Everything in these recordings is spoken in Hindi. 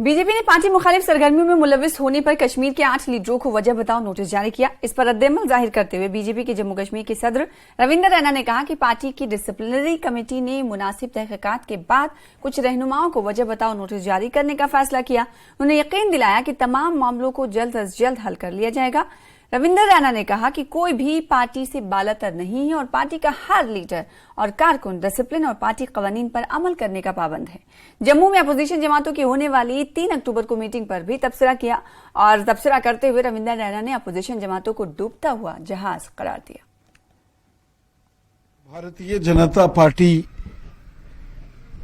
बीजेपी ने पार्टी मुखालिफ सरगर्मियों में मुलविस होने पर कश्मीर के 8 लीडरों को वजह बताओ नोटिस जारी किया। इस पर रद्देअमल जाहिर करते हुए बीजेपी के जम्मू कश्मीर के सदर रविंदर रैना ने कहा कि पार्टी की डिसिप्लिनरी कमेटी ने मुनासिब तहकीकात के बाद कुछ रहनुमाओं को वजह बताओ नोटिस जारी करने का फैसला किया। उन्हें यकीन दिलाया कि तमाम मामलों को जल्द अज जल्द हल कर लिया जाएगा। रविंदर रैना ने कहा कि कोई भी पार्टी से बालातर नहीं है और पार्टी का हर लीडर और कारकुन डिसिप्लिन और पार्टी कवानीन पर अमल करने का पाबंद है। जम्मू में अपोजिशन जमातों की होने वाली 3 अक्टूबर को मीटिंग पर भी तबसरा किया और तबसरा करते हुए रविंदर रैना ने अपोजिशन जमातों को डूबता हुआ जहाज करार दिया। भारतीय जनता पार्टी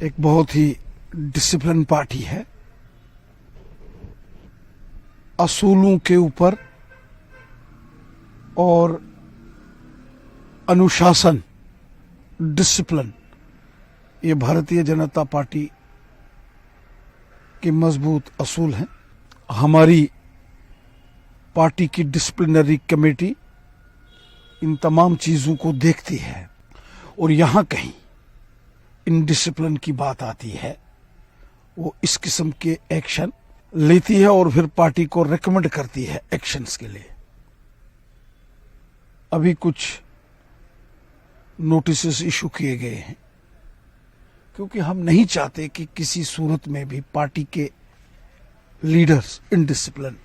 एक बहुत ही डिसिप्लिन पार्टी है। असूलों के ऊपर और अनुशासन, डिसिप्लिन, ये भारतीय जनता पार्टी के मजबूत असूल हैं। हमारी पार्टी की डिसिप्लिनरी कमेटी इन तमाम चीजों को देखती है और यहां कहीं इनडिसिप्लिन की बात आती है, वो इस किस्म के एक्शन लेती है और फिर पार्टी को रिकमेंड करती है एक्शंस के लिए। अभी कुछ नोटिस इशू किए गए हैं क्योंकि हम नहीं चाहते कि किसी सूरत में भी पार्टी के लीडर्स इनडिसिप्लिन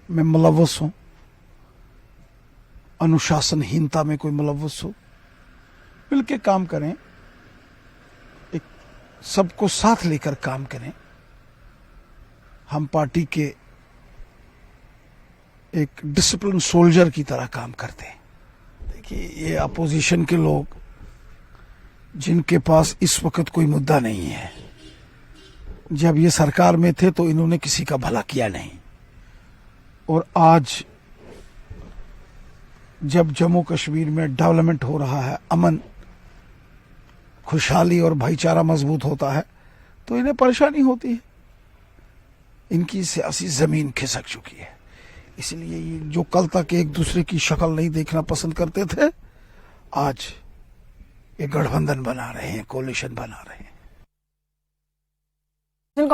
में मुलव्वस हों, अनुशासनहीनता में कोई मुलव्वस हो। मिलकर काम करें, एक सबको साथ लेकर काम करें। हम पार्टी के एक डिसिप्लिन सोल्जर की तरह काम करते हैं। देखिए, ये अपोजिशन के लोग जिनके पास इस वक्त कोई मुद्दा नहीं है, जब ये सरकार में थे तो इन्होंने किसी का भला किया नहीं, और आज जब जम्मू कश्मीर में डेवलपमेंट हो रहा है, अमन, खुशहाली और भाईचारा मजबूत होता है, तो इन्हें परेशानी होती है। इनकी सियासी जमीन खिसक चुकी है। इसलिए ये जो कल तक एक दूसरे की शक्ल नहीं देखना पसंद करते थे, आज ये गठबंधन बना रहे हैं, कोलिशन बना रहे हैं।